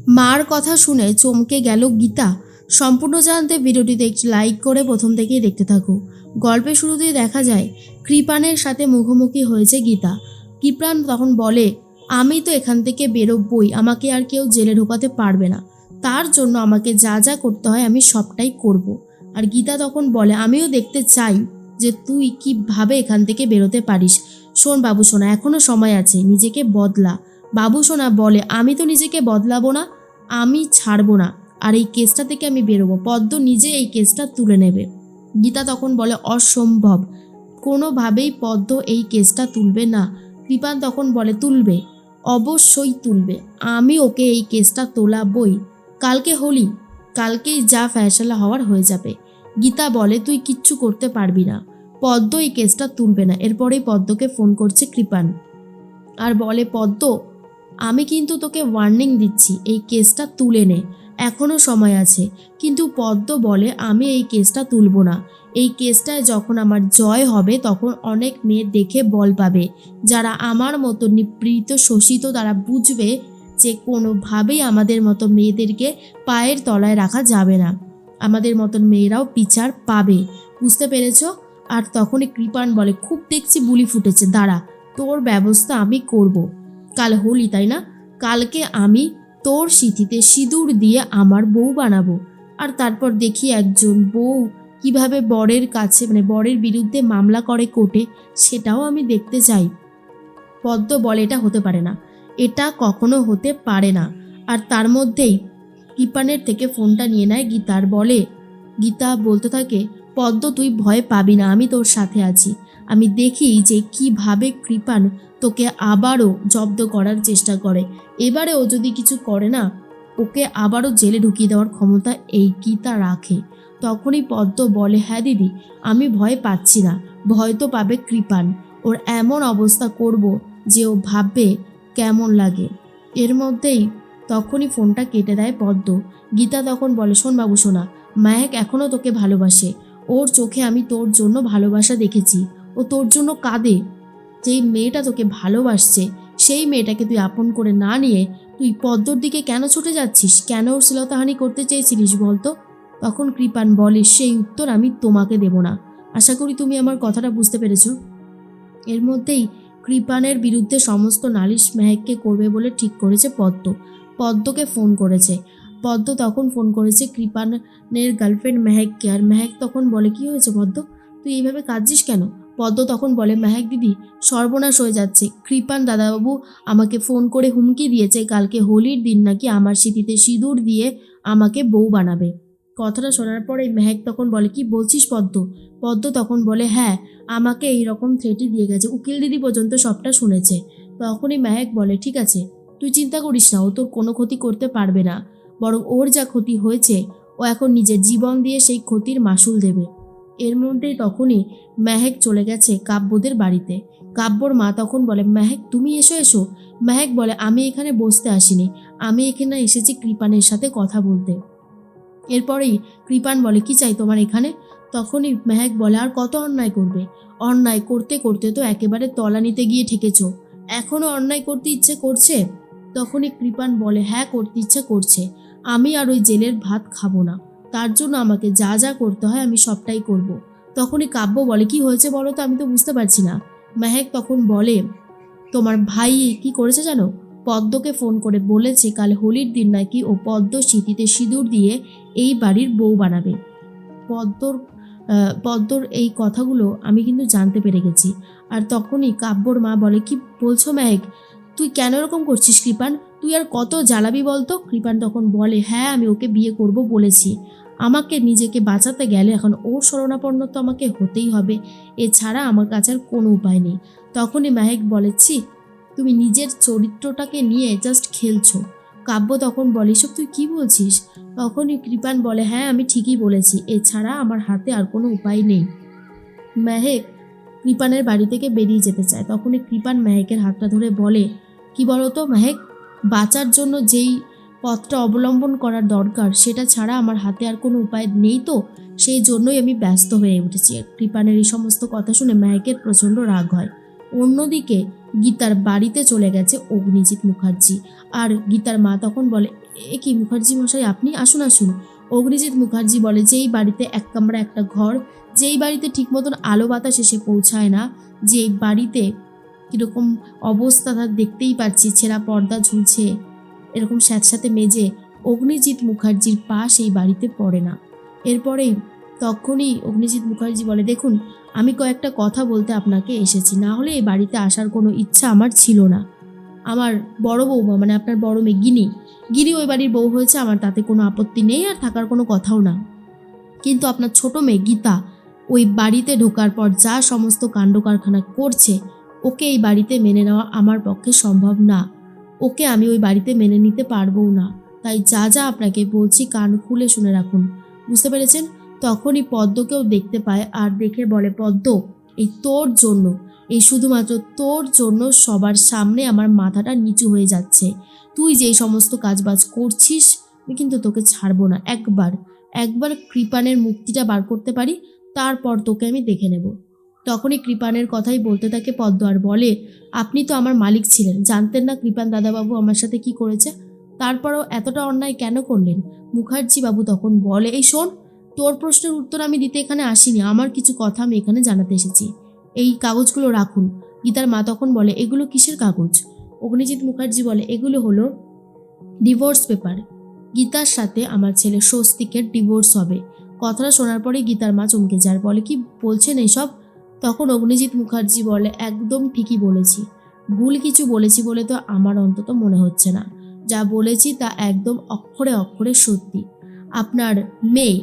মার কথা শুনে চমকে গেল গীতা। সম্পূর্ণ জানতে ভিডিওটিতে একটি লাইক করে প্রথম থেকেই দেখতে থাকো। গল্পের শুরুতেই দেখা যায় কৃপানের সাথে মুখোমুখি হয়েছে গীতা। কৃপান তখন বলে, আমি তো এখান থেকে বেরোবই, আমাকে আর কেউ জেলে ঢোকাতে পারবে না, তার জন্য আমাকে যা যা করতে হয় আমি সবটাই করব। আর গীতা তখন বলে, আমিও দেখতে চাই যে তুই কিভাবে এখান থেকে বেরোতে পারিস। শোন বাবু সোনা, এখনো সময় আছে, নিজেকে বদলা। বাবু সোনা বলে, আমি তো নিজেকে বদলাবো না, আমি ছাড়বো না, আর এই কেসটা থেকে আমি বেরোবো, পদ্ম নিজে এই কেসটা তুলে নেবে। গীতা তখন বলে, অসম্ভব, কোনোভাবেই পদ্ম এই কেসটা তুলবে না। কৃপান তখন বলে, তুলবে, অবশ্যই তুলবে, আমি ওকে এই কেসটা তোলাবই। কালকে হোলি, কালকেই যা ফয়সালা হওয়ার হয়ে যাবে। গীতা বলে, তুই কিচ্ছু করতে পারবি না, পদ্ম এই কেসটা তুলবে না। এরপরেই পদ্মকে ফোন করছে কৃপান আর বলে, পদ্ম, আমি কিন্তু তোকে ওয়ার্নিং দিচ্ছি, এই কেসটা তুলে নে, এখনও সময় আছে। কিন্তু পদ্ম বলে, আমি এই কেসটা তুলব না। এই কেসটায় যখন আমার জয় হবে তখন অনেক মেয়ে দেখে বল পাবে, যারা আমার মতো নিপীড়িত শোষিত, তারা বুঝবে যে কোনোভাবেই আমাদের মতো মেয়েদেরকে পায়ের তলায় রাখা যাবে না, আমাদের মতন মেয়েরাও বিচার পাবে, বুঝতে পেরেছ? আর তখনই কৃপান বলে, খুব দেখছি বুলি ফুটেছে, দাঁড়া, তোর ব্যবস্থা আমি করব। কাল হোলি তাই না, কালকে আমি তোর সিঁথিতে সিঁদুর দিয়ে আমার বউ বানাবো, আর তারপর দেখি একজন বউ কিভাবে বরের কাছে বরের বিরুদ্ধে মামলা করে কোর্টে, সেটাও আমি দেখতে চাই। পদ্ম বলে, এটা হতে পারে না, এটা কখনো হতে পারে না। আর তার মধ্যেই কৃপানের থেকে ফোনটা নিয়ে নেয় গীতার, বলে, গীতা বলতে থাকে, পদ্ম তুই ভয় পাবি না, আমি তোর সাথে আছি। আমি দেখি যে কিভাবে কৃপান তোকে আবারও জব্দ করার চেষ্টা করে। এবারে ও যদি কিছু করে না, ওকে আবারও জেলে ঢুকিয়ে দেওয়ার ক্ষমতা এই গীতা রাখে। তখনই পদ্ম বলে, হ্যাঁ দিদি, আমি ভয় পাচ্ছি না, ভয় তো পাবে কৃপান, ওর এমন অবস্থা করব যে ও ভাববে কেমন লাগে। এর মধ্যেই তখনই ফোনটা কেটে দেয় পদ্ম। গীতা তখন বলে, শোন বাবু সোনা, মায়েক এখনও তোকে ভালোবাসে, ওর চোখে আমি তোর জন্য ভালোবাসা দেখেছি, ও তোর জন্য কাঁদে। যেই মেয়েটা তোকে ভালোবাসছে সেই মেয়েটাকে তুই আপন করে না নিয়ে তুই পদ্মর দিকে কেন ছুটে যাচ্ছিস, কেন ওর শ্লীলতাহানি করতে চেয়েছিলিস বলতো? তখন কৃপান বলে, সেই উত্তর আমি তোমাকে দেব না। আশা করি তুমি আমার কথাটা বুঝতে পেরেছো। এর মধ্যেই কৃপানের বিরুদ্ধে সমস্ত নালিশ মেহেককে করবে বলে ঠিক করেছে পদ্ম। পদ্মকে ফোন করেছে। পদ্ম তখন ফোন করেছে কৃপানের গার্লফ্রেন্ড মেহেককে। আর মেহেক তখন বলে, কি হয়েছে পদ্ম, তুই এইভাবে কাঁদছিস কেন? পদ্ম তখন বলে, মেহেক দিদি, সর্বনাশ হয়ে যাচ্ছে, কৃপান দাদাবাবু আমাকে ফোন করে হুমকি দিয়েছে কালকে হোলির দিন নাকি আমার সিঁথিতে সিঁদুর দিয়ে আমাকে বউ বানাবে। কথাটা শোনার পরে মেহেক তখন বলে, কি বলছিস পদ্ম? পদ্ম তখন বলে, হ্যাঁ, আমাকে এই রকম থ্রেটই দিয়ে গেছে, উকিল দিদি পর্যন্ত সবটা শুনেছে। তখনই মেহেক বলে, ঠিক আছে, তুই চিন্তা করিস না, ও তোর কোনো ক্ষতি করতে পারবে না, বরং ওর যা ক্ষতি হয়েছে ও এখন নিজের জীবন দিয়ে সেই ক্ষতির মাসুল দেবে। এর মধ্যেই তখনই মেহেক চলে গেছে কাব্যদের বাড়িতে। কাব্যর মা তখন বলে, মেহেক তুমি এসো এসো। মেহেক বলে, আমি এখানে বসতে আসিনি, আমি এখানে এসেছি কৃপানের সাথে কথা বলতে। এরপরেই কৃপান বলে, কি চাই তোমার এখানে? তখনই মেহেক বলে, আর কত অন্যায় করবে, অন্যায় করতে করতে তো একেবারে তলানিতে গিয়ে ঠেকেছ, এখনও অন্যায় করতে ইচ্ছে করছে? তখনই কৃপান বলে, হ্যাঁ করতে ইচ্ছে করছে, আমি আর ওই জেলের ভাত খাবো না, তার জন্য আমাকে যা যা করতে হয় আমি সবটাই করব। তখনই কাব্য বলে, কি হয়েছে বলো তো, আমি তো বুঝতে পারছি না। মেহেক তখন বলে, তোমার ভাই কি করেছে জানো? পদ্মকে ফোন করে বলেছে কাল হোলির দিন নাকি ও পদ্ম সিঁথিতে সিঁদুর দিয়ে এই বাড়ির বউ বানাবে। পদ্মর এই কথাগুলো আমি কিন্তু জানতে পেরে গেছি। আর তখনই কাব্যর মা বলে, কি বলছো মেহেক, তুই কেন এরকম করছিস কৃপান, তুই আর কত জ্বালাবি বলতো? কৃপান তখন বলে, হ্যাঁ আমি ওকে বিয়ে করব বলেছি, আমাকে নিজেকে বাঁচাতে গেলে এখন ওর শরণাপন্ন তো আমাকে হতেই হবে, এছাড়া আমার কাছে আর কোনো উপায় নেই। তখনই মেহেক বলে, ছি, তুমি নিজের চরিত্রটাকে নিয়ে জাস্ট খেলছো। কাব্য তখন বলে, এসব তুই কি বলছিস? তখনই কৃপান বলে, হ্যাঁ আমি ঠিকই বলেছি, এছাড়া আমার হাতে আর কোনো উপায় নেই। মেহেক কৃপানের বাড়ি থেকে বেরিয়ে যেতে চায়। তখনই কৃপান মেহেকের হাতটা ধরে বলে, কি বলতো মেহেক, বাঁচার জন্য যেই পথটা অবলম্বন করার দরকার সেটা ছাড়া আমার হাতে আর কোনো উপায় নেই, তো সেই জন্যই আমি ব্যস্ত হয়ে উঠেছি। কৃপানের এই সমস্ত কথা শুনে মেহেকের প্রচণ্ড রাগ হয়। অন্যদিকে গীতার বাড়িতে চলে গেছে অগ্নিজিৎ মুখার্জি। আর গীতার মা তখন বলে, এ কি মুখার্জি মশাই, আপনি আসুন আসুন। অগ্নিজিৎ মুখার্জি বলে, যেই বাড়িতে এক কামরা একটা ঘর, যেই বাড়িতে ঠিক মতন আলো বাতাস এসে পৌঁছায় না, যে বাড়িতে কীরকম অবস্থা তার দেখতেই পাচ্ছি, ছেঁড়া পর্দা ঝুলছে, এরকম স্যাঁতস্যাঁতে মেজে, অগ্নিজিৎ মুখার্জির পা সেই বাড়িতে পড়ে না। এরপরেই তখনই অগ্নিজিৎ মুখার্জি বলে, দেখুন আমি কয়েকটা কথা বলতে আপনাকে এসেছি, না হলে এই বাড়িতে আসার কোনো ইচ্ছা আমার ছিল না। আমার বড় বৌমা মানে আপনার বড় মেয়ে গিনি ওই বাড়ির বউ হয়েছে, আমার তাতে কোনো আপত্তি নেই আর থাকার কোনো কথাও না। কিন্তু আপনার ছোট মেয়ে গীতা ওই বাড়িতে ঢোকার পর যা সমস্ত কাণ্ড কারখানা করছে, ওকে এই বাড়িতে মেনে নেওয়া আমার পক্ষে সম্ভব না। ওকে আমি ওই বাড়িতে মেনে নিতে পারবও না। তাই যা যা আপনাকে বলছি কান খুলে শুনে রাখুন, বুঝতে পেরেছেন? তখনই পদ্মকেও দেখতে পায় আর দেখে বলে, পদ্ম, এই তোর জন্য, এই শুধুমাত্র তোর জন্য সবার সামনে আমার মাথাটা নিচু হয়ে যাচ্ছে। তুই যেই সমস্ত কাজবাজ করছিস, আমি কিন্তু তোকে ছাড়বো না। একবার কৃপানের মুক্তিটা বার করতে পারি, তারপর তোকে আমি দেখে নেব। তখনই কৃপানের কথাই বলতে থাকে পদ্ম আর বলে, আপনি তো আমার মালিক ছিলেন, জানতেন না কৃপান দাদাবাবু আমার সাথে কি করেছে? তারপরেও এতটা অন্যায় কেন করলেন? মুখার্জি বাবু তখন বলে, এই শোন, তোর প্রশ্নের উত্তর আমি দিতে এখানে আসিনি, আমার কিছু কথা আমি এখানে জানাতে এসেছি। এই কাগজগুলো রাখুন। গীতার মা তখন বলে, এগুলো কিসের কাগজ? অগ্নিজিৎ মুখার্জি বলে, এগুলো হলো ডিভোর্স পেপার। গীতার সাথে আমার ছেলে স্বস্তিকের ডিভোর্স হবে। কথাটা শোনার পরে গীতার মা চমকে যায়, বলে, কি বলছেন এইসব? তখন অগ্নিজিৎ মুখার্জি বলে, একদম ঠিকই বলেছি। ভুল কিছু বলেছি বলে তো আমার অন্তত মনে হচ্ছে না। যা বলেছি তা একদম অক্ষরে অক্ষরে সত্যি। আপনার মেয়ে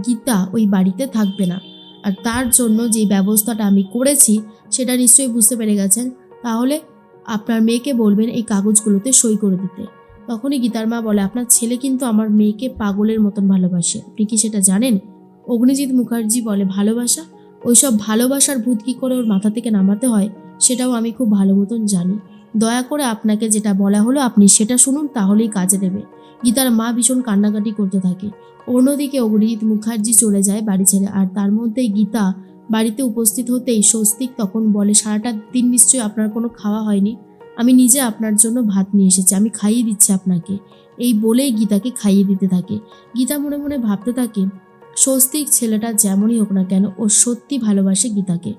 গীতা ওই বাড়িতে থাকবে না। আর তার জন্য যে ব্যবস্থাটা আমি করেছি সেটা নিশ্চয়ই বুঝতে পেরে গেছেন। তাহলে আপনার মেয়েকে বলবেন এই কাগজগুলোতে সই করে দিতে। তখনই গীতার মা বলে, আপনার ছেলে কিন্তু আমার মেয়েকে পাগলের মতন ভালোবাসে, আপনি কি সেটা জানেন? অগ্নিজিৎ মুখার্জি বলে, ভালোবাসা? ওইসব ভালোবাসার ভূত কী করে ওর মাথা থেকে নামাতে হয় সেটাও আমি খুব ভালো মতন জানি। দয়া করে আপনাকে যেটা বলা হলো আপনি সেটা শুনুন, তাহলেই কাজে দেবে। গীতার মা ভীষণ কান্নাকাটি করতে থাকে। অন্যদিকে অগ্নিজিৎ মুখার্জি চলে যায় বাড়ি ছেড়ে। আর তার মধ্যেই গীতা বাড়িতে উপস্থিত হতেই স্বস্তিক তখন বলে, সারাটা দিন নিশ্চয়ই আপনার কোনো খাওয়া হয়নি, আমি নিজে আপনার জন্য ভাত নিয়ে এসেছি, আমি খাইয়ে দিচ্ছি আপনাকে। এই বলেই গীতাকে খাইয়ে দিতে থাকে। গীতা মনে মনে ভাবতে থাকে, স্বস্তিক ছেলেটা যেমনই হোক না কেন, ও সত্যি ভালোবাসে গীতাকে।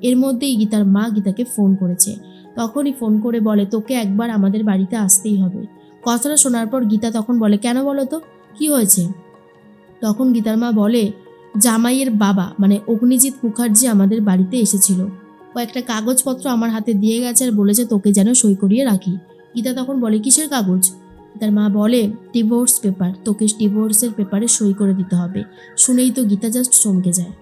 এর মধ্যেই গীতার মা গীতাকে ফোন করেছে। তখনই ফোন করে বলে, তোকে একবার আমাদের বাড়িতে আসতেই হবে। কথাটা শোনার পর গীতা তখন বলে, কেন বলো তো, কি হয়েছে? তখন গীতার মা বলে, জামাইয়ের বাবা মানে অগ্নিজিৎ মুখার্জি আমাদের বাড়িতে এসেছিল, কয়েকটা কাগজপত্র আমার হাতে দিয়ে গেছে আর বলেছে তোকে যেন সই করিয়ে রাখি। গীতা তখন বলে, কিসের কাগজ? তার মা বলে, ডিভোর্স পেপার, তোকে ডিভোর্সের পেপারে সই করে দিতে হবে। শুনেই তো গীতা জাস্ট চমকে যায়।